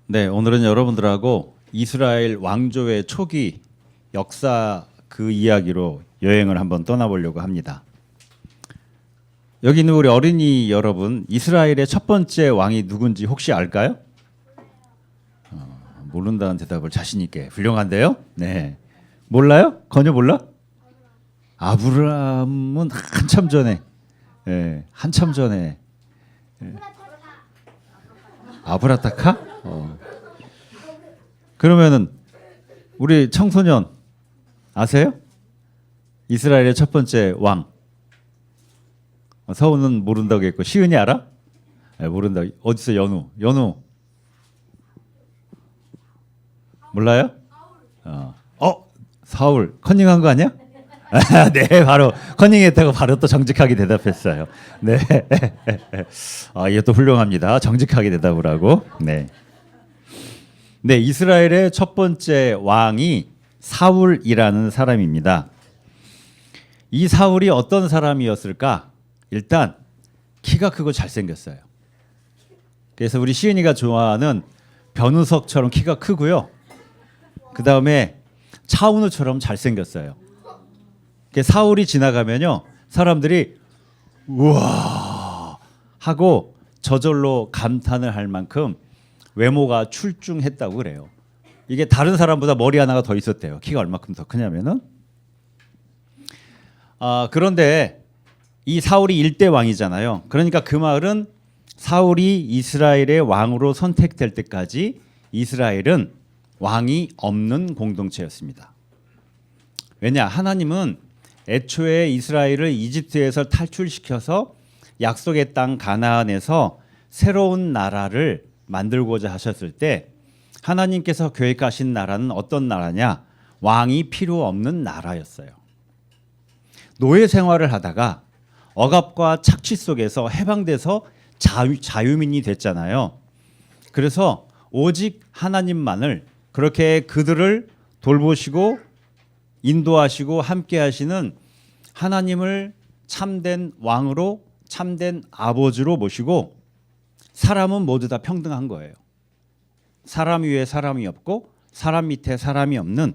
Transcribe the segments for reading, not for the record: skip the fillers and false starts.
네, 오늘은 여러분들하고 이스라엘 왕조의 초기 역사 그 이야기로 여행을 한번 떠나보려고 합니다. 여기 있는 우리 어린이 여러분, 이스라엘의 첫 번째 왕이 누군지 혹시 알까요? 모른다는 대답을 자신 있게. 훌륭한데요? 네. 몰라요? 전혀 몰라? 아브라함은 한참 전에. 예, 한참 전에. 예. 아브라타카? 그러면은 우리 청소년 아세요? 이스라엘의 첫 번째 왕. 서우는 모른다고 했고 시은이 알아? 네, 모른다. 어디서 연우? 연우 몰라요? 사울 커닝한 거 아니야? 네, 바로 커닝했다고 바로 또 정직하게 대답했어요. 네, 이것도 훌륭합니다. 정직하게 대답을 하고. 네. 네, 이스라엘의 첫 번째 왕이 사울이라는 사람입니다. 이 사울이 어떤 사람이었을까? 일단 키가 크고 잘생겼어요. 그래서 우리 시은이가 좋아하는 변우석처럼 키가 크고요. 그 다음에 차은우처럼 잘생겼어요. 사울이 지나가면요, 사람들이 우와 하고 저절로 감탄을 할 만큼 외모가 출중했다고 그래요. 이게 다른 사람보다 머리 하나가 더 있었대요. 키가 얼마큼 더 크냐면은. 그런데 이 사울이 일대 왕이잖아요. 그러니까 그 말은 사울이 이스라엘의 왕으로 선택될 때까지 이스라엘은 왕이 없는 공동체였습니다. 왜냐? 하나님은 애초에 이스라엘을 이집트에서 탈출시켜서 약속의 땅 가나안에서 새로운 나라를 만들고자 하셨을 때 하나님께서 계획하신 나라는 어떤 나라냐? 왕이 필요 없는 나라였어요. 노예 생활을 하다가 억압과 착취 속에서 해방돼서 자유민이 됐잖아요. 그래서 오직 하나님만을, 그렇게 그들을 돌보시고 인도하시고 함께 하시는 하나님을 참된 왕으로, 참된 아버지로 모시고 사람은 모두 다 평등한 거예요. 사람 위에 사람이 없고 사람 밑에 사람이 없는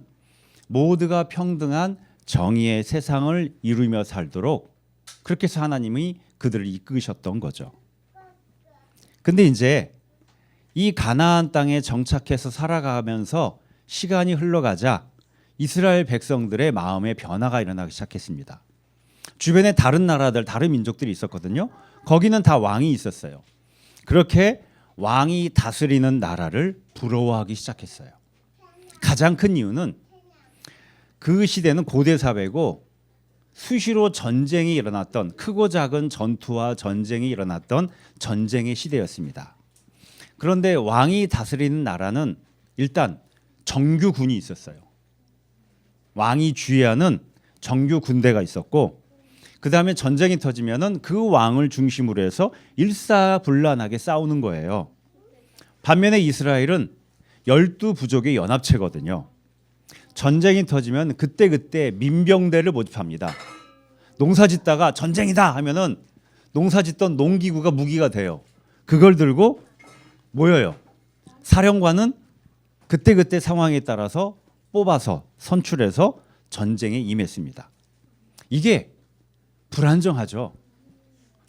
모두가 평등한 정의의 세상을 이루며 살도록 그렇게 해서 하나님이 그들을 이끄셨던 거죠. 근데 이제 이 가나안 땅에 정착해서 살아가면서 시간이 흘러가자 이스라엘 백성들의 마음에 변화가 일어나기 시작했습니다. 주변에 다른 나라들, 다른 민족들이 있었거든요. 거기는 다 왕이 있었어요. 그렇게 왕이 다스리는 나라를 부러워하기 시작했어요. 가장 큰 이유는 그 시대는 고대 사회고 수시로 전쟁이 일어났던, 크고 작은 전투와 전쟁이 일어났던 전쟁의 시대였습니다. 그런데 왕이 다스리는 나라는 일단 정규군이 있었어요. 왕이 주의하는 정규 군대가 있었고, 그 다음에 전쟁이 터지면은 그 왕을 중심으로 해서 일사불란하게 싸우는 거예요. 반면에 이스라엘은 12부족의 연합체거든요. 전쟁이 터지면 그때그때 민병대를 모집합니다. 농사 짓다가 전쟁이다 하면은 농사 짓던 농기구가 무기가 돼요. 그걸 들고 모여요. 사령관은 그때그때 상황에 따라서 뽑아서 선출해서 전쟁에 임했습니다. 이게 불안정하죠.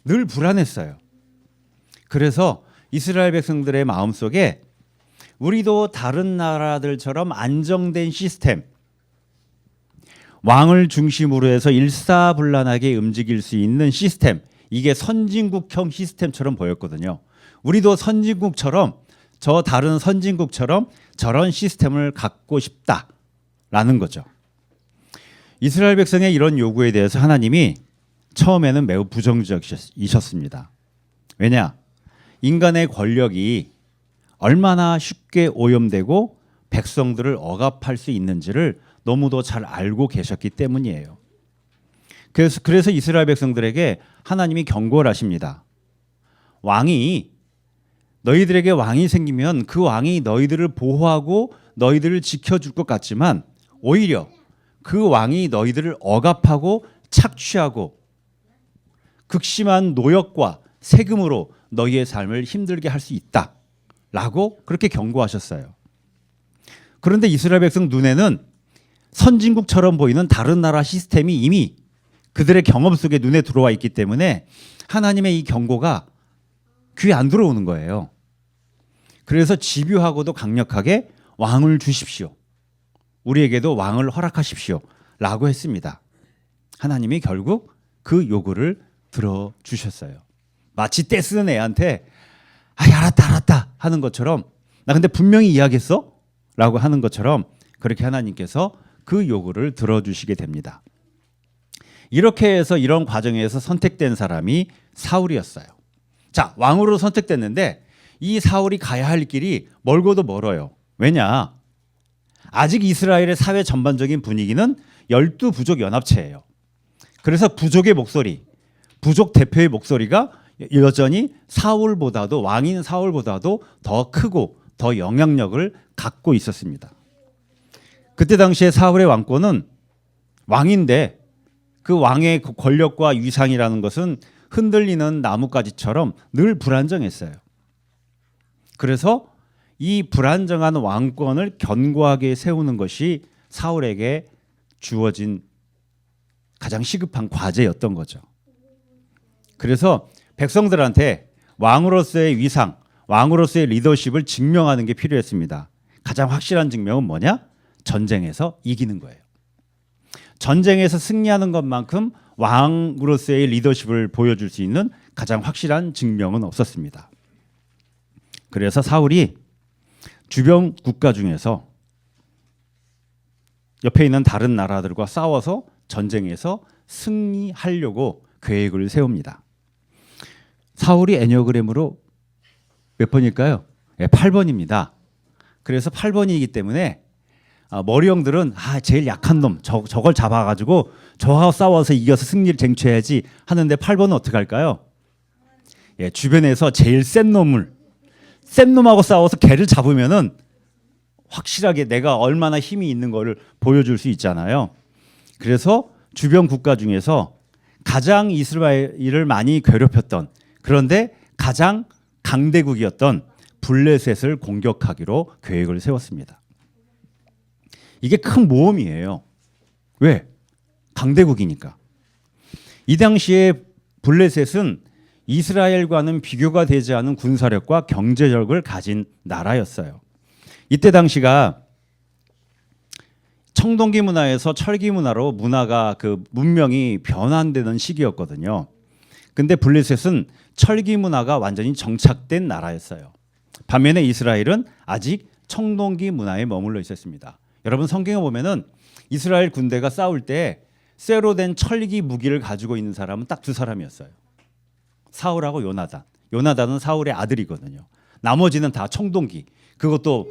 늘 불안했어요. 그래서 이스라엘 백성들의 마음속에 우리도 다른 나라들처럼 안정된 시스템, 왕을 중심으로 해서 일사불란하게 움직일 수 있는 시스템, 이게 선진국형 시스템처럼 보였거든요. 우리도 선진국처럼, 저 다른 선진국처럼 저런 시스템을 갖고 싶다라는 거죠. 이스라엘 백성의 이런 요구에 대해서 하나님이 처음에는 매우 부정적이셨습니다. 왜냐? 인간의 권력이 얼마나 쉽게 오염되고 백성들을 억압할 수 있는지를 너무도 잘 알고 계셨기 때문이에요. 그래서 이스라엘 백성들에게 하나님이 경고를 하십니다. 너희들에게 왕이 생기면 그 왕이 너희들을 보호하고 너희들을 지켜줄 것 같지만 오히려 그 왕이 너희들을 억압하고 착취하고 극심한 노역과 세금으로 너희의 삶을 힘들게 할 수 있다 라고 그렇게 경고하셨어요. 그런데 이스라엘 백성 눈에는 선진국처럼 보이는 다른 나라 시스템이 이미 그들의 경험 속에 눈에 들어와 있기 때문에 하나님의 이 경고가 귀에 안 들어오는 거예요. 그래서 집요하고도 강력하게 왕을 주십시오. 우리에게도 왕을 허락하십시오. 라고 했습니다. 하나님이 결국 그 요구를 들어주셨어요. 마치 떼쓰는 애한테 알았다 하는 것처럼 나 근데 분명히 이야기했어? 라고 하는 것처럼 그렇게 하나님께서 그 요구를 들어주시게 됩니다. 이렇게 해서 이런 과정에서 선택된 사람이 사울이었어요. 자, 왕으로 선택됐는데 이 사울이 가야 할 길이 멀고도 멀어요. 왜냐? 아직 이스라엘의 사회 전반적인 분위기는 12부족 연합체예요. 그래서 부족의 목소리, 부족 대표의 목소리가 여전히 사울보다도 왕인 사울보다도 더 크고 더 영향력을 갖고 있었습니다. 그때 당시에 사울의 왕권은 왕인데 그 왕의 권력과 위상이라는 것은 흔들리는 나뭇가지처럼 늘 불안정했어요. 그래서 이 불안정한 왕권을 견고하게 세우는 것이 사울에게 주어진 가장 시급한 과제였던 거죠. 그래서 백성들한테 왕으로서의 위상, 왕으로서의 리더십을 증명하는 게 필요했습니다. 가장 확실한 증명은 뭐냐? 전쟁에서 이기는 거예요. 전쟁에서 승리하는 것만큼 왕으로서의 리더십을 보여줄 수 있는 가장 확실한 증명은 없었습니다. 그래서 사울이 주변 국가 중에서 옆에 있는 다른 나라들과 싸워서 전쟁에서 승리하려고 계획을 세웁니다. 사울이 에니어그램으로 몇 번일까요? 8번입니다. 그래서 8번이기 때문에 머리형들은 제일 약한 놈 저걸 잡아가지고 저하고 싸워서 이겨서 승리를 쟁취해야지 하는데 8번은 어떻게 할까요? 주변에서 제일 센 놈하고 싸워서 걔를 잡으면은 확실하게 내가 얼마나 힘이 있는 거를 보여줄 수 있잖아요. 그래서 주변 국가 중에서 가장 이스라엘을 많이 괴롭혔던 그런데 가장 강대국이었던 블레셋을 공격하기로 계획을 세웠습니다. 이게 큰 모험이에요. 왜? 강대국이니까. 이 당시에 블레셋은 이스라엘과는 비교가 되지 않은 군사력과 경제력을 가진 나라였어요. 이때 당시가 청동기 문화에서 철기 문화로 문화가 문명이 변환되는 시기였거든요. 근데 블레셋은 철기 문화가 완전히 정착된 나라였어요. 반면에 이스라엘은 아직 청동기 문화에 머물러 있었습니다. 여러분 성경에 보면은 이스라엘 군대가 싸울 때 쇠로 된 철기 무기를 가지고 있는 사람은 딱 두 사람이었어요. 사울하고 요나단. 요나단은 사울의 아들이거든요. 나머지는 다 청동기. 그것도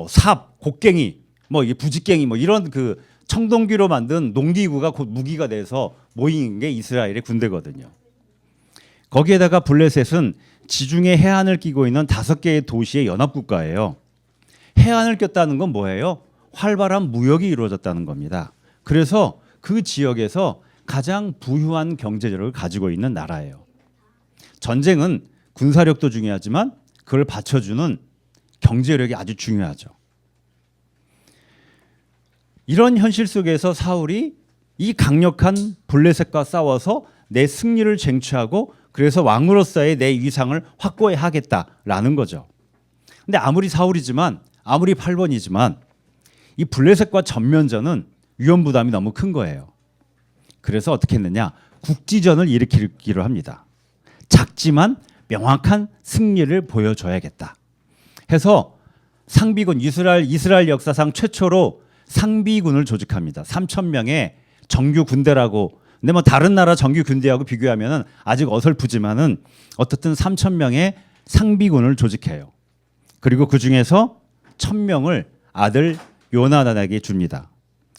삽, 곡괭이, 부직갱이 이런 청동기로 만든 농기구가 곧 무기가 돼서 모인 게 이스라엘의 군대거든요. 거기에다가 블레셋은 지중해 해안을 끼고 있는 5개의 도시의 연합국가예요. 해안을 꼈다는 건 뭐예요? 활발한 무역이 이루어졌다는 겁니다. 그래서 그 지역에서 가장 부유한 경제력을 가지고 있는 나라예요. 전쟁은 군사력도 중요하지만 그걸 받쳐주는 경제력이 아주 중요하죠. 이런 현실 속에서 사울이 이 강력한 블레셋과 싸워서 내 승리를 쟁취하고 그래서 왕으로서의 내 위상을 확고히 하겠다라는 거죠. 근데 아무리 사울이지만 아무리 8번이지만 이 블레셋과 전면전은 위험 부담이 너무 큰 거예요. 그래서 어떻게 했느냐? 국지전을 일으키기로 합니다. 작지만 명확한 승리를 보여줘야겠다 해서 상비군 이스라엘 역사상 최초로 상비군을 조직합니다. 3,000명의 정규 군대라고. 근데 다른 나라 정규 군대하고 비교하면은 아직 어설프지만은 어떻든 3,000명의 상비군을 조직해요. 그리고 그 중에서 1,000명을 아들 요나단에게 줍니다.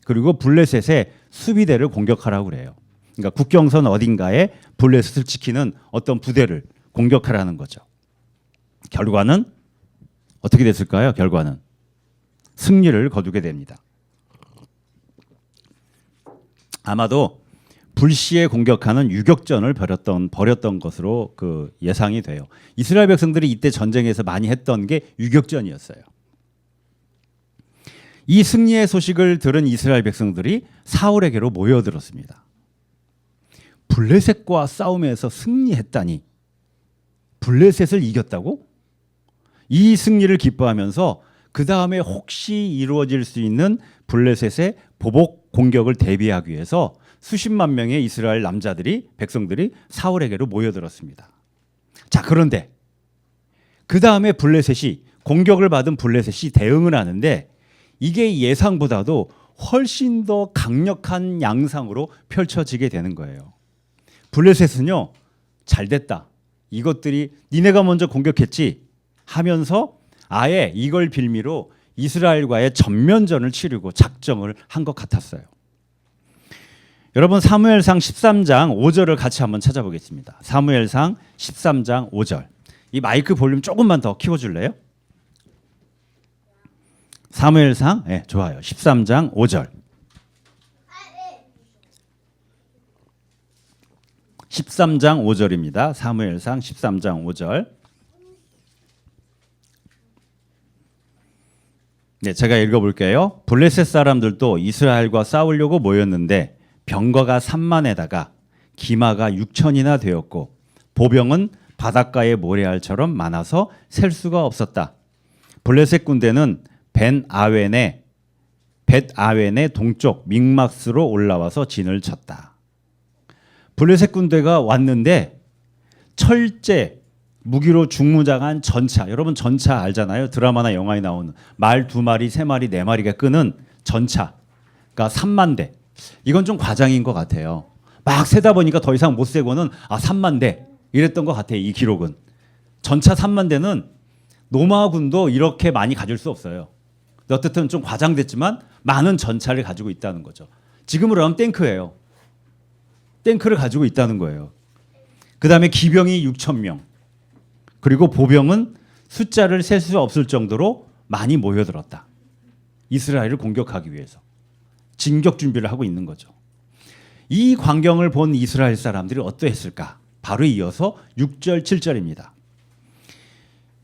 그리고 블레셋의 수비대를 공격하라고 그래요. 그러니까 국경선 어딘가에 블레셋을 지키는 어떤 부대를 공격하라는 거죠. 결과는 어떻게 됐을까요? 결과는 승리를 거두게 됩니다. 아마도 불시에 공격하는 유격전을 벌였던 것으로 그 예상이 돼요. 이스라엘 백성들이 이때 전쟁에서 많이 했던 게 유격전이었어요. 이 승리의 소식을 들은 이스라엘 백성들이 사울에게로 모여들었습니다. 블레셋과 싸움에서 승리했다니, 블레셋을 이겼다고? 이 승리를 기뻐하면서 그 다음에 혹시 이루어질 수 있는 블레셋의 보복 공격을 대비하기 위해서 수십만 명의 이스라엘 백성들이 사울에게로 모여들었습니다. 자, 그런데 그 다음에 공격을 받은 블레셋이 대응을 하는데 이게 예상보다도 훨씬 더 강력한 양상으로 펼쳐지게 되는 거예요. 블레셋은요, 잘 됐다. 이것들이 니네가 먼저 공격했지 하면서 아예 이걸 빌미로 이스라엘과의 전면전을 치르고 작정을 한 것 같았어요. 여러분, 사무엘상 13장 5절을 같이 한번 찾아보겠습니다. 사무엘상 13장 5절. 이 마이크 볼륨 조금만 더 키워줄래요? 사무엘상, 네, 좋아요. 13장 5절. 13장 5절입니다. 사무엘상 13장 5절. 네, 제가 읽어볼게요. 블레셋 사람들도 이스라엘과 싸우려고 모였는데 병거가 3만에다가 기마가 6천이나 되었고 보병은 바닷가의 모래알처럼 많아서 셀 수가 없었다. 블레셋 군대는 벳아웬의 동쪽 믹막스로 올라와서 진을 쳤다. 블레셋 군대가 왔는데 철제 무기로 중무장한 전차, 여러분 전차 알잖아요. 드라마나 영화에 나오는 말 2마리, 3마리, 4마리가 끄는 전차가 3만 대. 이건 좀 과장인 것 같아요. 막 세다 보니까 더 이상 못 세고는 3만 대 이랬던 것 같아요. 이 기록은. 전차 3만 대는 로마군도 이렇게 많이 가질 수 없어요. 어쨌든 좀 과장됐지만 많은 전차를 가지고 있다는 거죠. 지금으로 하면 탱크예요. 탱크를 가지고 있다는 거예요. 그 다음에 기병이 6천 명. 그리고 보병은 숫자를 셀 수 없을 정도로 많이 모여들었다. 이스라엘을 공격하기 위해서. 진격 준비를 하고 있는 거죠. 이 광경을 본 이스라엘 사람들이 어떠했을까? 바로 이어서 6절, 7절입니다.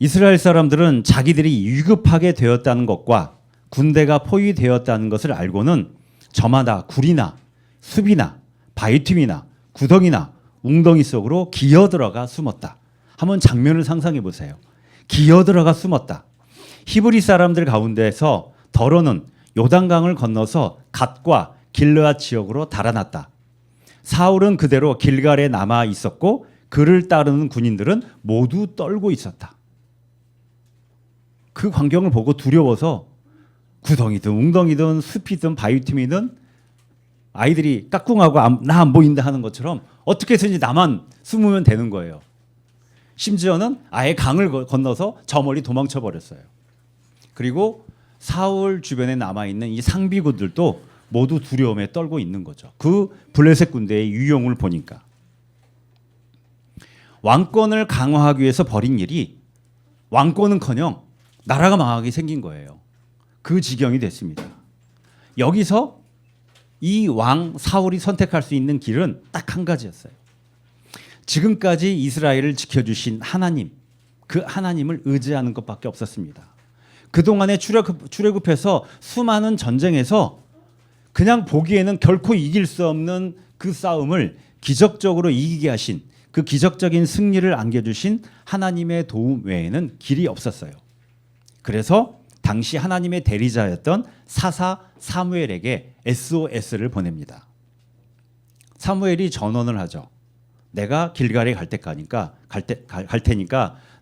이스라엘 사람들은 자기들이 위급하게 되었다는 것과 군대가 포위되었다는 것을 알고는 저마다 굴이나 숲이나 바위틈이나 구덩이나 웅덩이 속으로 기어들어가 숨었다. 한번 장면을 상상해 보세요. 기어들어가 숨었다. 히브리 사람들 가운데서 더러는 요단강을 건너서 갓과 길르앗 지역으로 달아났다. 사울은 그대로 길갈에 남아 있었고 그를 따르는 군인들은 모두 떨고 있었다. 그 광경을 보고 두려워서 구덩이든 웅덩이든 숲이든 바위틈이든 아이들이 까꿍하고 나 안 보인다 하는 것처럼 어떻게 해서든지 나만 숨으면 되는 거예요. 심지어는 아예 강을 건너서 저 멀리 도망쳐 버렸어요. 그리고 사울 주변에 남아있는 이 상비군들도 모두 두려움에 떨고 있는 거죠. 그 블레셋 군대의 유용을 보니까. 왕권을 강화하기 위해서 벌인 일이 왕권은커녕 나라가 망하게 생긴 거예요. 그 지경이 됐습니다. 여기서 이 왕 사울이 선택할 수 있는 길은 딱 한 가지였어요. 지금까지 이스라엘을 지켜주신 하나님, 그 하나님을 의지하는 것밖에 없었습니다. 그동안에 출애굽해서 수많은 전쟁에서 그냥 보기에는 결코 이길 수 없는 그 싸움을 기적적으로 이기게 하신, 그 기적적인 승리를 안겨주신 하나님의 도움 외에는 길이 없었어요. 그래서 당시 하나님의 대리자였던 사사 사무엘에게 SOS를 보냅니다. 사무엘이 전언을 하죠. 내가 길갈에 갈 테니까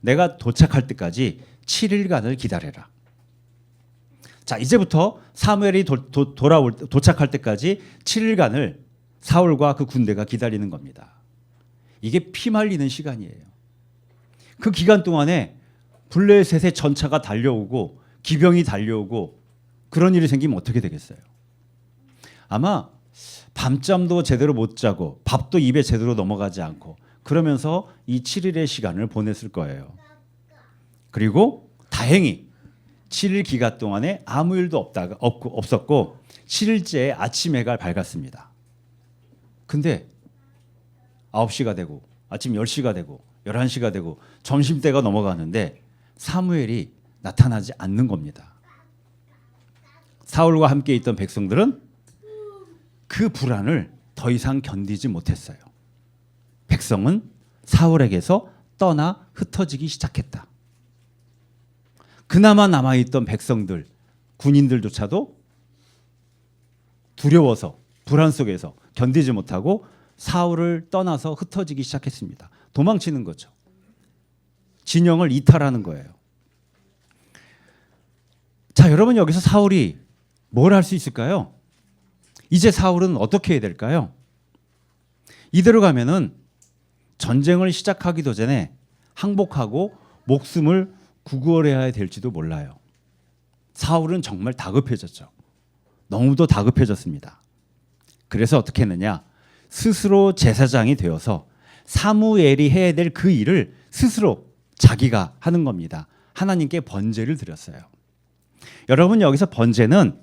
내가 도착할 때까지 7일간을 기다려라. 자, 이제부터 사무엘이 도착할 때까지 7일간을 사울과 그 군대가 기다리는 겁니다. 이게 피 말리는 시간이에요. 그 기간 동안에 블레셋의 전차가 달려오고 기병이 달려오고 그런 일이 생기면 어떻게 되겠어요? 아마 밤잠도 제대로 못 자고 밥도 입에 제대로 넘어가지 않고 그러면서 이 7일의 시간을 보냈을 거예요. 그리고 다행히 7일 기간 동안에 아무 일도 없었고 7일째 아침 해가 밝았습니다. 근데 9시가 되고 아침 10시가 되고 11시가 되고 점심때가 넘어가는데 사무엘이 나타나지 않는 겁니다. 사울과 함께 있던 백성들은 그 불안을 더 이상 견디지 못했어요. 백성은 사울에게서 떠나 흩어지기 시작했다. 그나마 남아있던 백성들, 군인들조차도 두려워서 불안 속에서 견디지 못하고 사울을 떠나서 흩어지기 시작했습니다. 도망치는 거죠. 진영을 이탈하는 거예요. 자, 여러분 여기서 사울이 뭘 할 수 있을까요? 이제 사울은 어떻게 해야 될까요? 이대로 가면은 전쟁을 시작하기도 전에 항복하고 목숨을 구걸해야 될지도 몰라요. 사울은 정말 다급해졌죠. 너무도 다급해졌습니다. 그래서 어떻게 했느냐? 스스로 제사장이 되어서 사무엘이 해야 될 그 일을 스스로 자기가 하는 겁니다. 하나님께 번제를 드렸어요. 여러분 여기서 번제는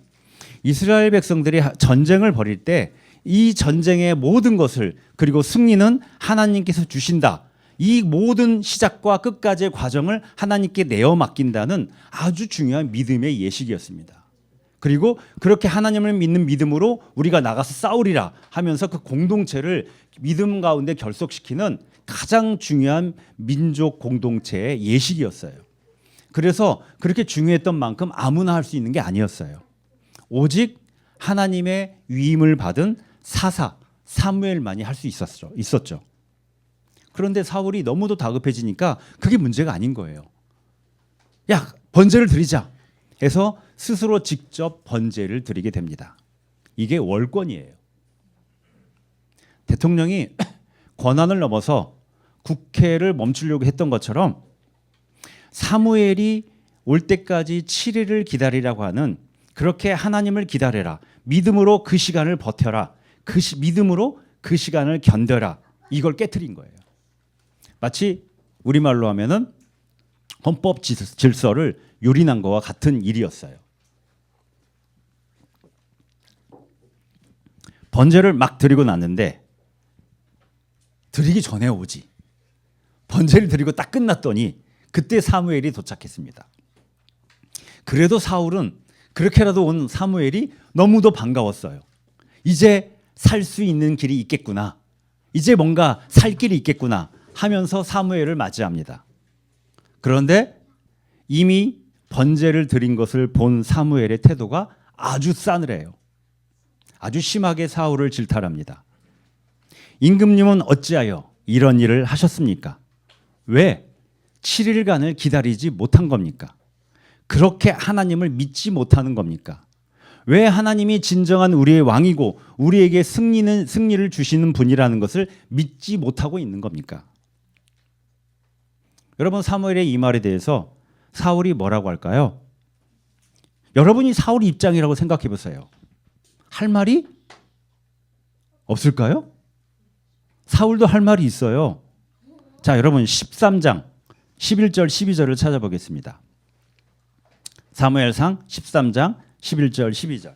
이스라엘 백성들이 전쟁을 벌일 때 이 전쟁의 모든 것을 그리고 승리는 하나님께서 주신다. 이 모든 시작과 끝까지의 과정을 하나님께 내어 맡긴다는 아주 중요한 믿음의 예식이었습니다. 그리고 그렇게 하나님을 믿는 믿음으로 우리가 나가서 싸우리라 하면서 그 공동체를 믿음 가운데 결속시키는 가장 중요한 민족 공동체의 예식이었어요. 그래서 그렇게 중요했던 만큼 아무나 할 수 있는 게 아니었어요. 오직 하나님의 위임을 받은 사사 사무엘만이 할 수 있었죠. 그런데 사울이 너무도 다급해지니까 그게 문제가 아닌 거예요. 야, 번제를 드리자 해서 스스로 직접 번제를 드리게 됩니다. 이게 월권이에요. 대통령이 권한을 넘어서 국회를 멈추려고 했던 것처럼 사무엘이 올 때까지 7일을 기다리라고 하는 그렇게 하나님을 기다려라. 믿음으로 그 시간을 버텨라. 믿음으로 그 시간을 견뎌라. 이걸 깨트린 거예요. 마치 우리말로 하면은 헌법 질서를 유린한 것과 같은 일이었어요. 번제를 막 드리고 났는데 드리기 전에 오지. 번제를 드리고 딱 끝났더니 그때 사무엘이 도착했습니다. 그래도 사울은 그렇게라도 온 사무엘이 너무도 반가웠어요. 이제 살 수 있는 길이 있겠구나. 이제 뭔가 살 길이 있겠구나 하면서 사무엘을 맞이합니다. 그런데 이미 번제를 드린 것을 본 사무엘의 태도가 아주 싸늘해요. 아주 심하게 사울을 질타합니다. 임금님은 어찌하여 이런 일을 하셨습니까? 왜 7일간을 기다리지 못한 겁니까? 그렇게 하나님을 믿지 못하는 겁니까? 왜 하나님이 진정한 우리의 왕이고 우리에게 승리를 주시는 분이라는 것을 믿지 못하고 있는 겁니까? 여러분 사무엘의 이 말에 대해서 사울이 뭐라고 할까요? 여러분이 사울 입장이라고 생각해 보세요. 할 말이 없을까요? 사울도 할 말이 있어요. 자, 여러분 13장 11절 12절을 찾아보겠습니다. 사무엘상 13장 11절 12절.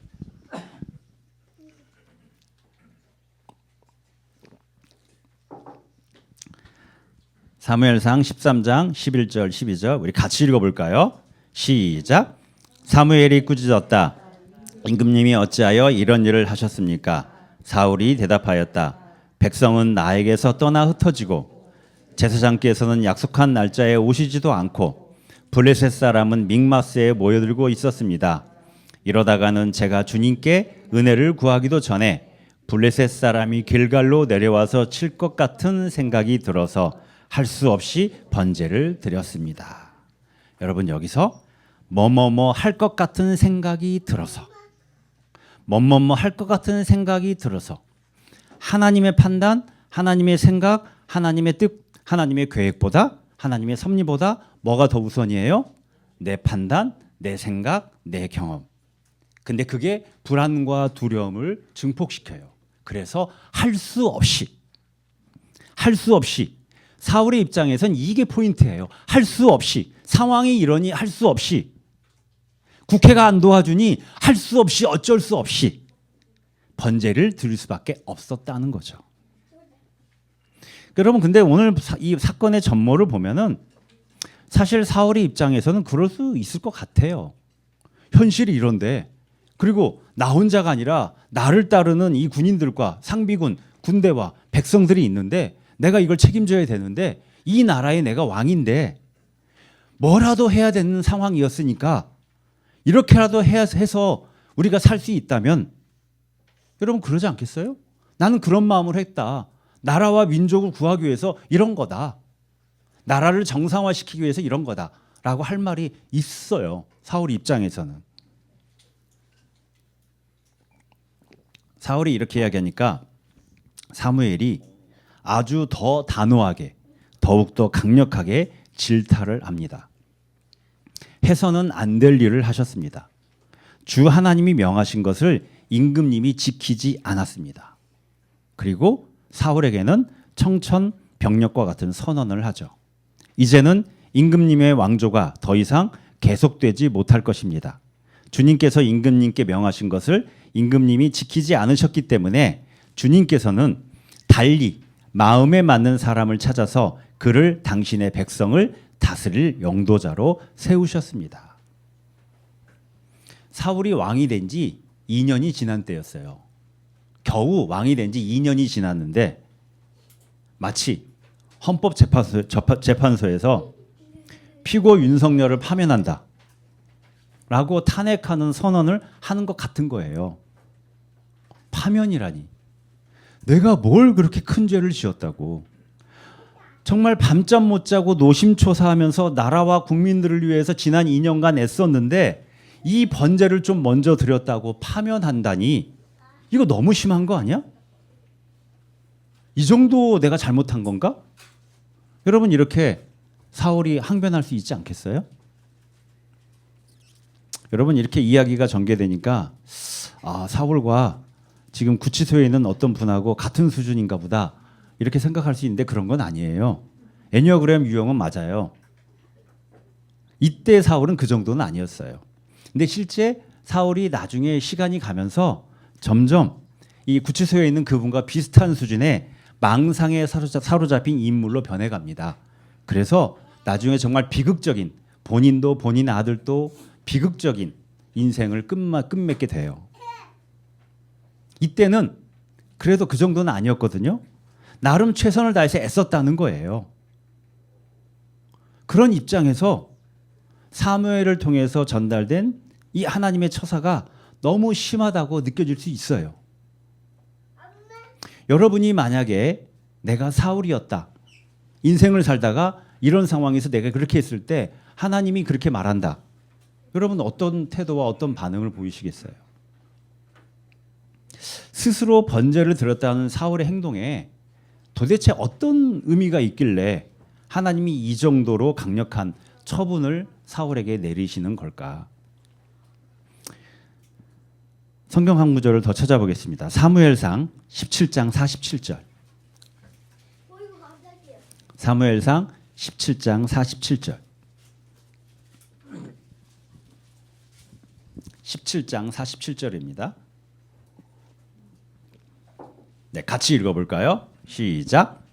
사무엘상 13장 11절 12절 우리 같이 읽어볼까요? 시작. 사무엘이 꾸짖었다. 임금님이 어찌하여 이런 일을 하셨습니까? 사울이 대답하였다. 백성은 나에게서 떠나 흩어지고 제사장께서는 약속한 날짜에 오시지도 않고 블레셋 사람은 믹마스에 모여들고 있었습니다. 이러다가는 제가 주님께 은혜를 구하기도 전에 블레셋 사람이 길갈로 내려와서 칠 것 같은 생각이 들어서 할 수 없이 번제를 드렸습니다. 여러분 여기서 뭐뭐뭐 할 것 같은 생각이 들어서 뭐뭐뭐 할 것 같은 생각이 들어서 하나님의 판단, 하나님의 생각, 하나님의 뜻, 하나님의 계획보다 하나님의 섭리보다 뭐가 더 우선이에요? 내 판단, 내 생각, 내 경험. 근데 그게 불안과 두려움을 증폭시켜요. 그래서 할 수 없이 사울의 입장에선 이게 포인트예요. 할 수 없이 상황이 이러니 할 수 없이 국회가 안 도와주니 할 수 없이 어쩔 수 없이 번제를 드릴 수밖에 없었다는 거죠. 여러분 근데 오늘 이 사건의 전모를 보면은 사실 사울의 입장에서는 그럴 수 있을 것 같아요. 현실이 이런데 그리고 나 혼자가 아니라 나를 따르는 이 군인들과 상비군, 군대와 백성들이 있는데 내가 이걸 책임져야 되는데 이 나라에 내가 왕인데 뭐라도 해야 되는 상황이었으니까 이렇게라도 해서 우리가 살 수 있다면 여러분 그러지 않겠어요? 나는 그런 마음을 했다. 나라와 민족을 구하기 위해서 이런 거다. 나라를 정상화시키기 위해서 이런 거다라고 할 말이 있어요. 사울 입장에서는. 사울이 이렇게 이야기하니까 사무엘이 아주 더 단호하게 더욱더 강력하게 질타를 합니다. 해서는 안 될 일을 하셨습니다. 주 하나님이 명하신 것을 임금님이 지키지 않았습니다. 그리고 사울에게는 청천벽력과 같은 선언을 하죠. 이제는 임금님의 왕조가 더 이상 계속되지 못할 것입니다. 주님께서 임금님께 명하신 것을 임금님이 지키지 않으셨기 때문에 주님께서는 달리 마음에 맞는 사람을 찾아서 그를 당신의 백성을 다스릴 영도자로 세우셨습니다. 사울이 왕이 된 지 2년이 지난 때였어요. 겨우 왕이 된 지 2년이 지났는데 마치 헌법재판소에서 피고 윤석열을 파면한다 라고 탄핵하는 선언을 하는 것 같은 거예요. 파면이라니. 내가 뭘 그렇게 큰 죄를 지었다고. 정말 밤잠 못 자고 노심초사하면서 나라와 국민들을 위해서 지난 2년간 애썼는데 이 번제를 좀 먼저 드렸다고 파면한다니 이거 너무 심한 거 아니야? 이 정도 내가 잘못한 건가? 여러분 이렇게 사울이 항변할 수 있지 않겠어요? 여러분 이렇게 이야기가 전개되니까 사울과 지금 구치소에 있는 어떤 분하고 같은 수준인가 보다 이렇게 생각할 수 있는데 그런 건 아니에요. 애니어그램 유형은 맞아요. 이때 사울은 그 정도는 아니었어요. 근데 실제 사울이 나중에 시간이 가면서 점점 이 구치소에 있는 그분과 비슷한 수준의 망상에 사로잡힌 인물로 변해갑니다. 그래서 나중에 정말 비극적인 본인도 본인 아들도 비극적인 인생을 끝맺게 돼요. 이때는 그래도 그 정도는 아니었거든요. 나름 최선을 다해서 애썼다는 거예요. 그런 입장에서 사무엘을 통해서 전달된 이 하나님의 처사가 너무 심하다고 느껴질 수 있어요. 여러분이 만약에 내가 사울이었다. 인생을 살다가 이런 상황에서 내가 그렇게 했을 때 하나님이 그렇게 말한다. 여러분 어떤 태도와 어떤 반응을 보이시겠어요? 스스로 번제를 드렸다는 사울의 행동에 도대체 어떤 의미가 있길래 하나님이 이 정도로 강력한 처분을 사울에게 내리시는 걸까? 성경 한 구절을 더 찾아보겠습니다. 사무엘상 17장 47절. 사무엘상 17장 47절. 17장 47절입니다. 네, 같이 읽어볼까요? 시작.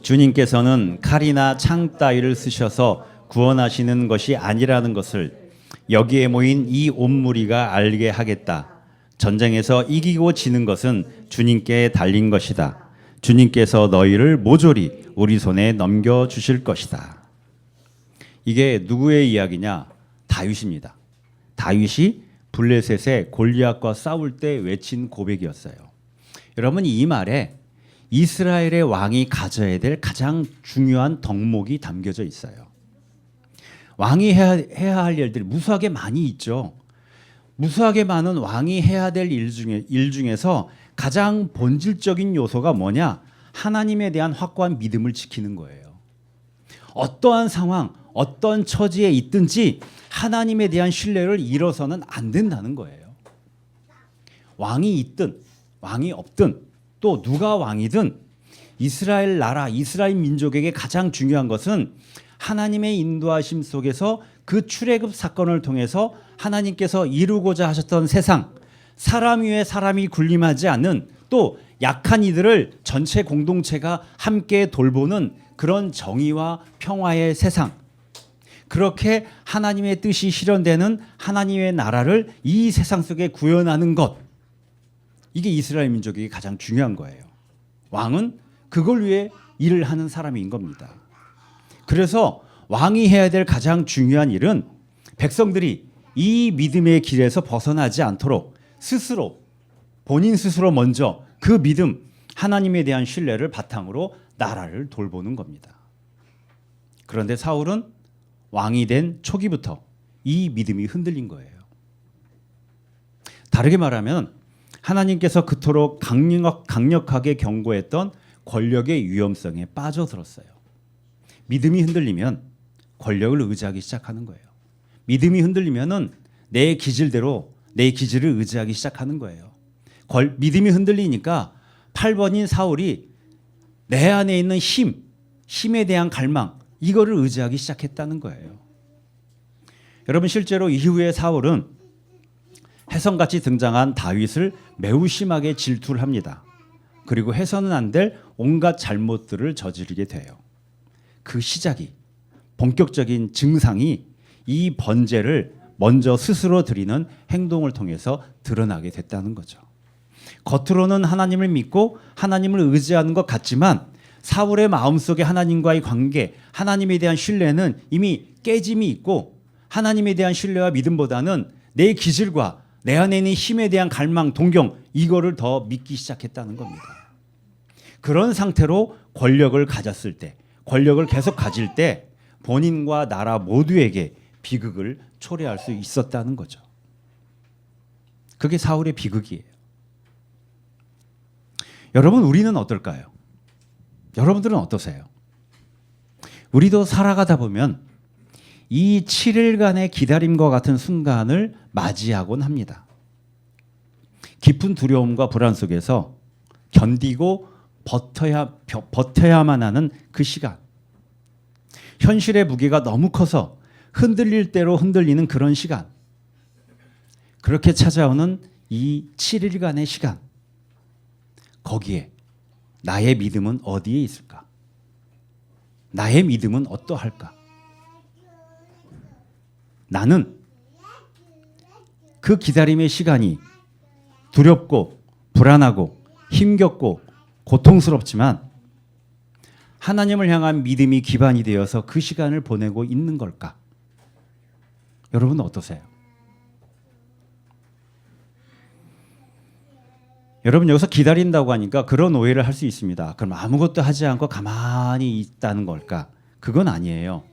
주님께서는 칼이나 창 따위를 쓰셔서 구원하시는 것이 아니라는 것을 여기에 모인 이 온 무리가 알게 하겠다. 전쟁에서 이기고 지는 것은 주님께 달린 것이다. 주님께서 너희를 모조리 우리 손에 넘겨주실 것이다. 이게 누구의 이야기냐? 다윗입니다. 다윗이 블레셋의 골리앗과 싸울 때 외친 고백이었어요. 여러분 이 말에 이스라엘의 왕이 가져야 될 가장 중요한 덕목이 담겨져 있어요. 왕이 해야 할 일들이 무수하게 많이 있죠. 무수하게 많은 왕이 해야 될 일 중에서 가장 본질적인 요소가 뭐냐? 하나님에 대한 확고한 믿음을 지키는 거예요. 어떠한 상황, 어떤 처지에 있든지 하나님에 대한 신뢰를 잃어서는 안 된다는 거예요. 왕이 있든 왕이 없든 또 누가 왕이든 이스라엘 나라, 이스라엘 민족에게 가장 중요한 것은 하나님의 인도하심 속에서 그 출애굽 사건을 통해서 하나님께서 이루고자 하셨던 세상, 사람 위에 사람이 군림하지 않는 또 약한 이들을 전체 공동체가 함께 돌보는 그런 정의와 평화의 세상, 그렇게 하나님의 뜻이 실현되는 하나님의 나라를 이 세상 속에 구현하는 것, 이게 이스라엘 민족에게 가장 중요한 거예요. 왕은 그걸 위해 일을 하는 사람인 겁니다. 그래서 왕이 해야 될 가장 중요한 일은 백성들이 이 믿음의 길에서 벗어나지 않도록 스스로, 본인 스스로 먼저 그 믿음, 하나님에 대한 신뢰를 바탕으로 나라를 돌보는 겁니다. 그런데 사울은 왕이 된 초기부터 이 믿음이 흔들린 거예요. 다르게 말하면 하나님께서 그토록 강력하게 경고했던 권력의 위험성에 빠져들었어요. 믿음이 흔들리면 권력을 의지하기 시작하는 거예요. 믿음이 흔들리면은 내 기질대로 내 기질을 의지하기 시작하는 거예요. 믿음이 흔들리니까 8번인 사울이 내 안에 있는 힘에 대한 갈망, 이거를 의지하기 시작했다는 거예요. 여러분, 실제로 이후에 사울은 혜성같이 등장한 다윗을 매우 심하게 질투를 합니다. 그리고 해서는 안 될 온갖 잘못들을 저지르게 돼요. 그 시작이, 본격적인 증상이 이 번제를 먼저 스스로 드리는 행동을 통해서 드러나게 됐다는 거죠. 겉으로는 하나님을 믿고 하나님을 의지하는 것 같지만 사울의 마음속에 하나님과의 관계, 하나님에 대한 신뢰는 이미 깨짐이 있고, 하나님에 대한 신뢰와 믿음보다는 내 기질과 내 안에 있는 힘에 대한 갈망, 동경, 이거를 더 믿기 시작했다는 겁니다. 그런 상태로 권력을 가졌을 때, 권력을 계속 가질 때 본인과 나라 모두에게 비극을 초래할 수 있었다는 거죠. 그게 사울의 비극이에요. 여러분, 우리는 어떨까요? 여러분들은 어떠세요? 우리도 살아가다 보면 이 7일간의 기다림과 같은 순간을 맞이하곤 합니다. 깊은 두려움과 불안 속에서 견디고 버텨야만 하는 그 시간. 현실의 무게가 너무 커서 흔들릴 대로 흔들리는 그런 시간. 그렇게 찾아오는 이 7일간의 시간. 거기에 나의 믿음은 어디에 있을까? 나의 믿음은 어떠할까? 나는 그 기다림의 시간이 두렵고 불안하고 힘겹고 고통스럽지만 하나님을 향한 믿음이 기반이 되어서 그 시간을 보내고 있는 걸까? 여러분은 어떠세요? 여러분, 여기서 기다린다고 하니까 그런 오해를 할 수 있습니다. 그럼 아무것도 하지 않고 가만히 있다는 걸까? 그건 아니에요.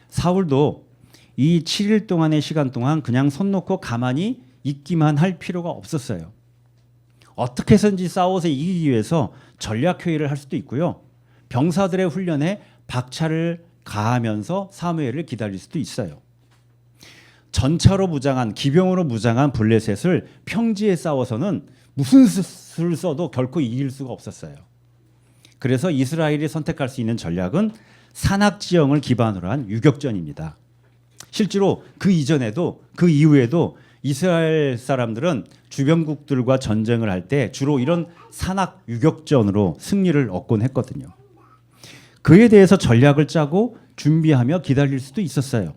사울도 이 7일 동안의 시간 동안 그냥 손 놓고 가만히 있기만 할 필요가 없었어요. 어떻게 해서든지 싸워서 이기기 위해서 전략회의를 할 수도 있고요. 병사들의 훈련에 박차를 가하면서 사무엘을 기다릴 수도 있어요. 전차로 무장한, 기병으로 무장한 블레셋을 평지에 싸워서는 무슨 수를 써도 결코 이길 수가 없었어요. 그래서 이스라엘이 선택할 수 있는 전략은 산악지형을 기반으로 한 유격전입니다. 실제로 그 이전에도, 그 이후에도 이스라엘 사람들은 주변국들과 전쟁을 할 때 주로 이런 산악 유격전으로 승리를 얻곤 했거든요. 그에 대해서 전략을 짜고 준비하며 기다릴 수도 있었어요.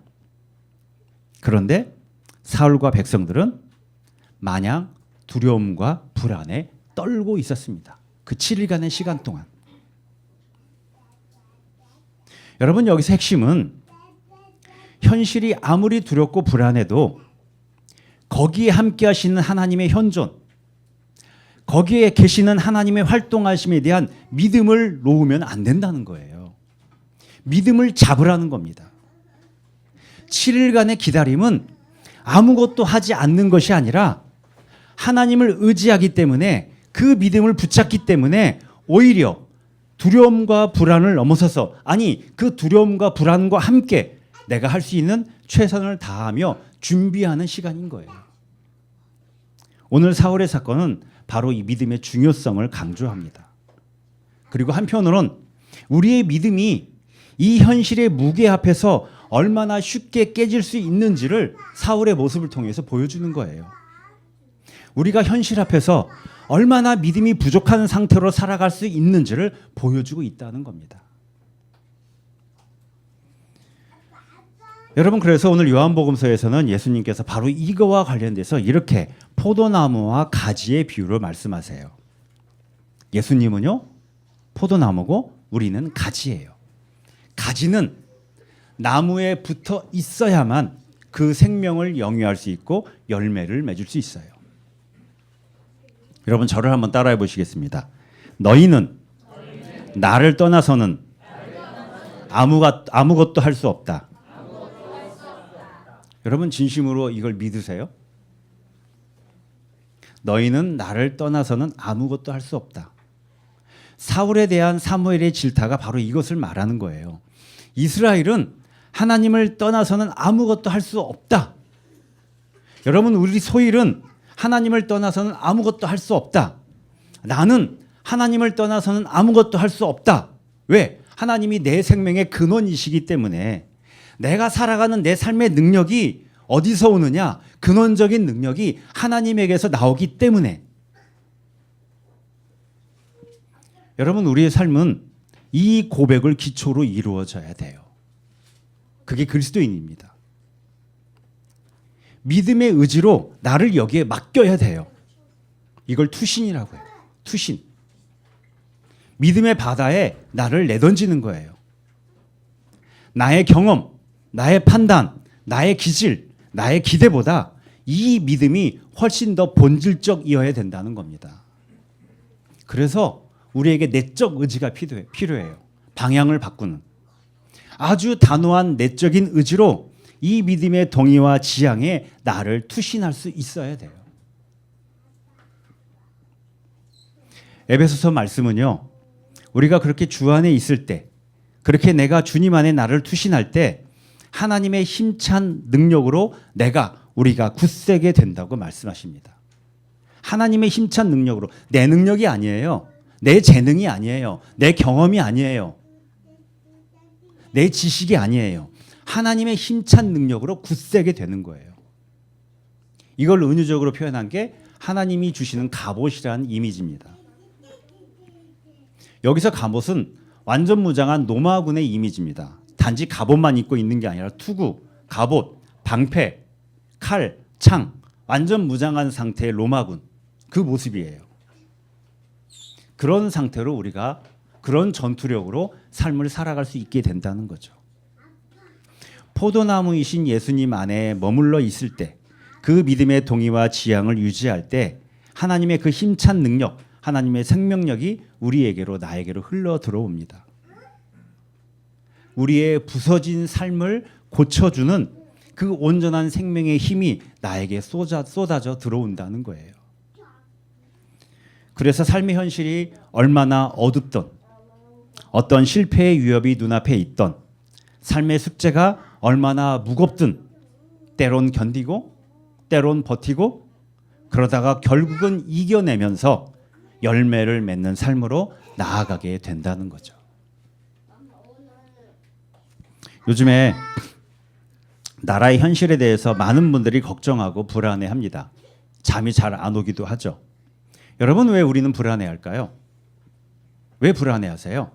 그런데 사울과 백성들은 마냥 두려움과 불안에 떨고 있었습니다. 그 7일간의 시간 동안. 여러분, 여기서 핵심은 현실이 아무리 두렵고 불안해도 거기에 함께 하시는 하나님의 현존, 거기에 계시는 하나님의 활동하심에 대한 믿음을 놓으면 안 된다는 거예요. 믿음을 잡으라는 겁니다. 7일간의 기다림은 아무것도 하지 않는 것이 아니라 하나님을 의지하기 때문에, 그 믿음을 붙잡기 때문에 오히려 두려움과 불안을 넘어서서, 아니 그 두려움과 불안과 함께 내가 할 수 있는 최선을 다하며 준비하는 시간인 거예요. 오늘 사울의 사건은 바로 이 믿음의 중요성을 강조합니다. 그리고 한편으로는 우리의 믿음이 이 현실의 무게 앞에서 얼마나 쉽게 깨질 수 있는지를 사울의 모습을 통해서 보여주는 거예요. 우리가 현실 앞에서 얼마나 믿음이 부족한 상태로 살아갈 수 있는지를 보여주고 있다는 겁니다. 여러분, 그래서 오늘 요한복음서에서는 예수님께서 바로 이거와 관련돼서 이렇게 포도나무와 가지의 비유를 말씀하세요. 예수님은요, 포도나무고 우리는 가지예요. 가지는 나무에 붙어 있어야만 그 생명을 영위할 수 있고 열매를 맺을 수 있어요. 여러분, 저를 한번 따라해 보시겠습니다. 너희는 나를 떠나서는 아무것도 할 수 없다. 여러분, 진심으로 이걸 믿으세요? 너희는 나를 떠나서는 아무것도 할 수 없다. 사울에 대한 사무엘의 질타가 바로 이것을 말하는 거예요. 이스라엘은 하나님을 떠나서는 아무것도 할 수 없다. 여러분, 우리 소일은 하나님을 떠나서는 아무것도 할 수 없다. 나는 하나님을 떠나서는 아무것도 할 수 없다. 왜? 하나님이 내 생명의 근원이시기 때문에. 내가 살아가는 내 삶의 능력이 어디서 오느냐? 근원적인 능력이 하나님에게서 나오기 때문에. 여러분, 우리의 삶은 이 고백을 기초로 이루어져야 돼요. 그게 그리스도인입니다. 믿음의 의지로 나를 여기에 맡겨야 돼요. 이걸 투신이라고 해요. 투신. 믿음의 바다에 나를 내던지는 거예요. 나의 경험, 나의 판단, 나의 기질, 나의 기대보다 이 믿음이 훨씬 더 본질적이어야 된다는 겁니다. 그래서 우리에게 내적 의지가 필요해요. 방향을 바꾸는. 아주 단호한 내적인 의지로 이 믿음의 동의와 지향에 나를 투신할 수 있어야 돼요. 에베소서 말씀은요, 우리가 그렇게 주 안에 있을 때, 그렇게 내가 주님 안에 나를 투신할 때 하나님의 힘찬 능력으로 우리가 굳세게 된다고 말씀하십니다. 하나님의 힘찬 능력으로. 내 능력이 아니에요. 내 재능이 아니에요. 내 경험이 아니에요. 내 지식이 아니에요. 하나님의 힘찬 능력으로 굳세게 되는 거예요. 이걸 은유적으로 표현한 게 하나님이 주시는 갑옷이라는 이미지입니다. 여기서 갑옷은 완전 무장한 로마군의 이미지입니다. 단지 갑옷만 입고 있는 게 아니라 투구, 갑옷, 방패, 칼, 창, 완전 무장한 상태의 로마군, 그 모습이에요. 그런 상태로 우리가 그런 전투력으로 삶을 살아갈 수 있게 된다는 거죠. 포도나무이신 예수님 안에 머물러 있을 때, 그 믿음의 동의와 지향을 유지할 때 하나님의 그 힘찬 능력, 하나님의 생명력이 우리에게로, 나에게로 흘러 들어옵니다. 우리의 부서진 삶을 고쳐주는 그 온전한 생명의 힘이 나에게 쏟아져 들어온다는 거예요. 그래서 삶의 현실이 얼마나 어둡던, 어떤 실패의 위협이 눈앞에 있던, 삶의 숙제가 얼마나 무겁든 때론 견디고 때론 버티고 그러다가 결국은 이겨내면서 열매를 맺는 삶으로 나아가게 된다는 거죠. 요즘에 나라의 현실에 대해서 많은 분들이 걱정하고 불안해합니다. 잠이 잘 안 오기도 하죠. 여러분, 왜 우리는 불안해할까요? 왜 불안해하세요?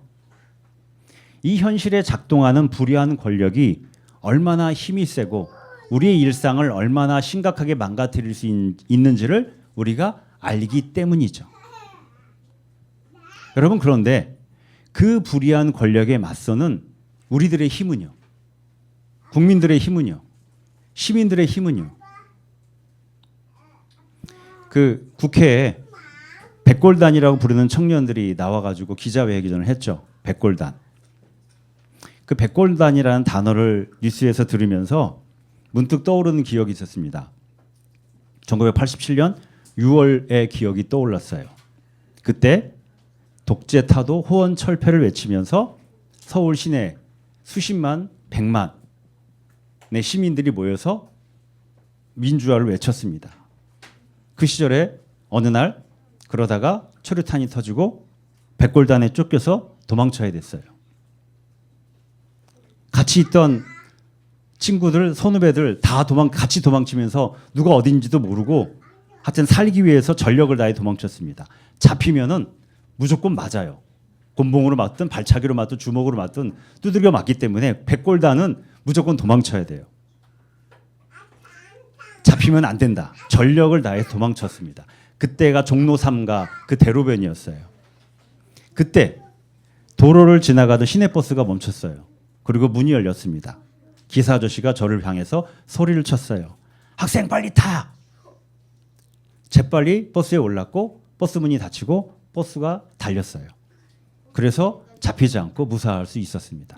이 현실에 작동하는 불의한 권력이 얼마나 힘이 세고 우리의 일상을 얼마나 심각하게 망가뜨릴 수 있는지를 우리가 알기 때문이죠. 여러분, 그런데 그 불의한 권력에 맞서는 우리들의 힘은요, 국민들의 힘은요, 시민들의 힘은요, 그 국회에 백골단이라고 부르는 청년들이 나와가지고 기자회견을 했죠. 백골단. 그 백골단이라는 단어를 뉴스에서 들으면서 문득 떠오르는 기억이 있었습니다. 1987년 6월의 기억이 떠올랐어요. 그때 독재 타도 호원 철폐를 외치면서 서울 시내 수십만, 백만의 시민들이 모여서 민주화를 외쳤습니다. 그 시절에 어느 날 그러다가 최루탄이 터지고 백골단에 쫓겨서 도망쳐야 됐어요. 같이 있던 친구들, 선후배들 다 같이 도망치면서 누가 어딘지도 모르고 하여튼 살기 위해서 전력을 다해 도망쳤습니다. 잡히면은 무조건 맞아요. 곤봉으로 맞든 발차기로 맞든 주먹으로 맞든 두들겨 맞기 때문에 백골단은 무조건 도망쳐야 돼요. 잡히면 안 된다. 전력을 다해 도망쳤습니다. 그때가 종로 3가 그 대로변이었어요. 그때 도로를 지나가던 시내버스가 멈췄어요. 그리고 문이 열렸습니다. 기사 아저씨가 저를 향해서 소리를 쳤어요. 학생 빨리 타! 재빨리 버스에 올랐고 버스 문이 닫히고 버스가 달렸어요. 그래서 잡히지 않고 무사할 수 있었습니다.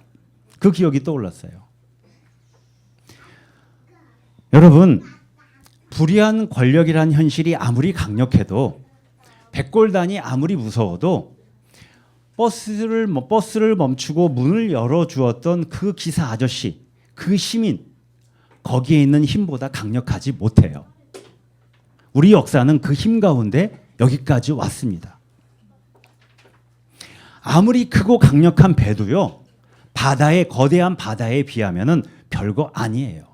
그 기억이 떠올랐어요. 여러분, 불의한 권력이란 현실이 아무리 강력해도 백골단이 아무리 무서워도 버스를 멈추고 문을 열어주었던 그 기사 아저씨, 그 시민, 거기에 있는 힘보다 강력하지 못해요. 우리 역사는 그 힘 가운데 여기까지 왔습니다. 아무리 크고 강력한 배도요, 거대한 바다에 비하면은 별거 아니에요.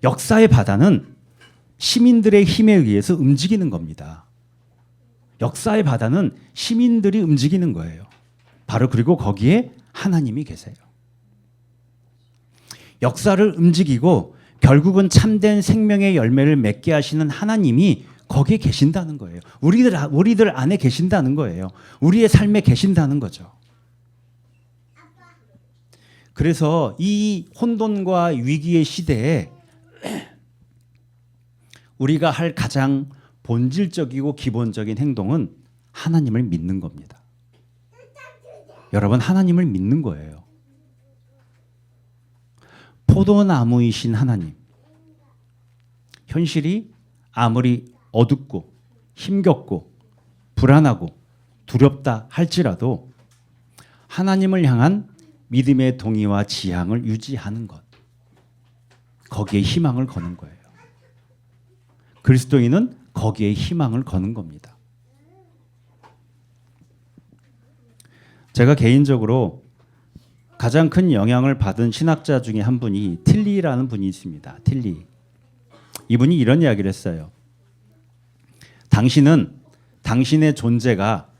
역사의 바다는 시민들의 힘에 의해서 움직이는 겁니다. 역사의 바다는 시민들이 움직이는 거예요. 바로 그리고 거기에 하나님이 계세요. 역사를 움직이고 결국은 참된 생명의 열매를 맺게 하시는 하나님이 거기에 계신다는 거예요. 우리들 안에 계신다는 거예요. 우리의 삶에 계신다는 거죠. 그래서 이 혼돈과 위기의 시대에 우리가 할 가장 본질적이고 기본적인 행동은 하나님을 믿는 겁니다. 여러분, 하나님을 믿는 거예요. 포도나무이신 하나님. 현실이 아무리 어둡고 힘겹고 불안하고 두렵다 할지라도 하나님을 향한 믿음의 동의와 지향을 유지하는 것. 거기에 희망을 거는 거예요. 그리스도인은 거기에 희망을 거는 겁니다. 제가 개인적으로 가장 큰 영향을 받은 신학자 중에 한 분이 틸리라는 분이 있습니다. 틸리. 이분이 이런 이야기를 했어요. 당신은 당신의 존재가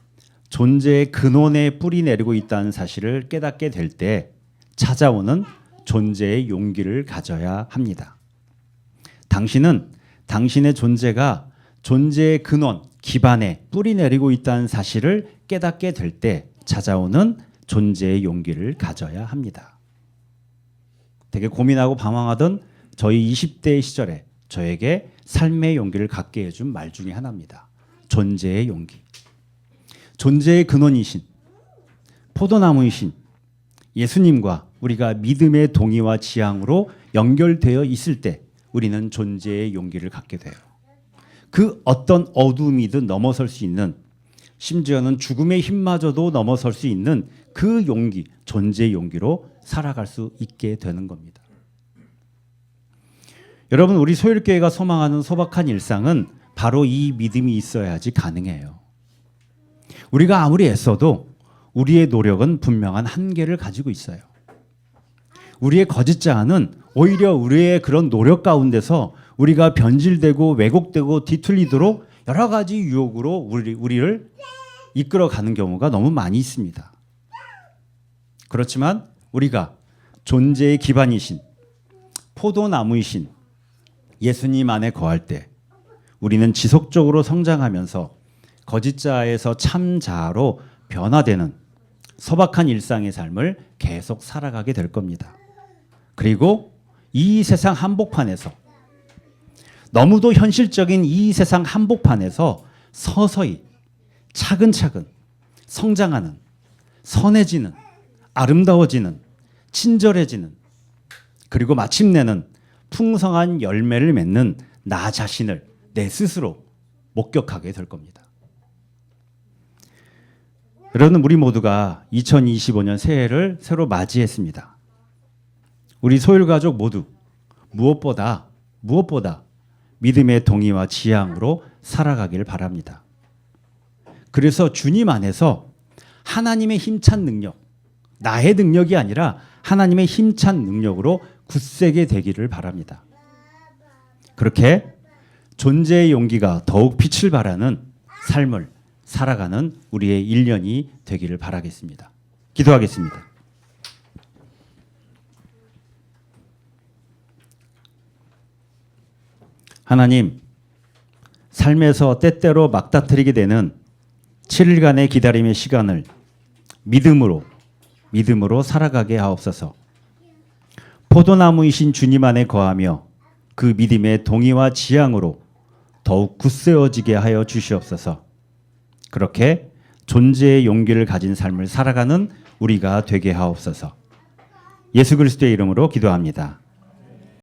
존재의 근원에 뿌리 내리고 있다는 사실을 깨닫게 될 때 찾아오는 존재의 용기를 가져야 합니다. 당신은 당신의 존재가 존재의 근원, 기반에 뿌리 내리고 있다는 사실을 깨닫게 될 때 찾아오는 존재의 용기를 가져야 합니다. 되게 고민하고 방황하던 저희 20대 시절에 저에게 삶의 용기를 갖게 해준 말 중에 하나입니다. 존재의 용기. 존재의 근원이신, 포도나무이신 예수님과 우리가 믿음의 동의와 지향으로 연결되어 있을 때 우리는 존재의 용기를 갖게 돼요. 그 어떤 어둠이든 넘어설 수 있는, 심지어는 죽음의 힘마저도 넘어설 수 있는 그 용기, 존재의 용기로 살아갈 수 있게 되는 겁니다. 여러분, 우리 소율교회가 소망하는 소박한 일상은 바로 이 믿음이 있어야지 가능해요. 우리가 아무리 애써도 우리의 노력은 분명한 한계를 가지고 있어요. 우리의 거짓 자아는 오히려 우리의 그런 노력 가운데서 우리가 변질되고 왜곡되고 뒤틀리도록 여러 가지 유혹으로 우리를 이끌어가는 경우가 너무 많이 있습니다. 그렇지만 우리가 존재의 기반이신 포도나무이신 예수님 안에 거할 때 우리는 지속적으로 성장하면서 거짓 자아에서 참 자아로 변화되는 소박한 일상의 삶을 계속 살아가게 될 겁니다. 그리고 이 세상 한복판에서, 너무도 현실적인 이 세상 한복판에서 서서히 차근차근 성장하는, 선해지는, 아름다워지는, 친절해지는, 그리고 마침내는 풍성한 열매를 맺는 나 자신을 내 스스로 목격하게 될 겁니다. 여러분, 우리 모두가 2025년 새해를 새로 맞이했습니다. 우리 소율가족 모두 무엇보다 믿음의 동의와 지향으로 살아가길 바랍니다. 그래서 주님 안에서 하나님의 힘찬 능력, 나의 능력이 아니라 하나님의 힘찬 능력으로 굳세게 되기를 바랍니다. 그렇게 존재의 용기가 더욱 빛을 발하는 삶을 살아가는 우리의 1년이 되기를 바라겠습니다. 기도하겠습니다. 하나님, 삶에서 때때로 막다트리게 되는 7일간의 기다림의 시간을 믿음으로 살아가게 하옵소서. 포도나무이신 주님 안에 거하며 그 믿음의 동의와 지향으로 더욱 굳세어지게 하여 주시옵소서. 그렇게 존재의 용기를 가진 삶을 살아가는 우리가 되게 하옵소서. 예수 그리스도의 이름으로 기도합니다.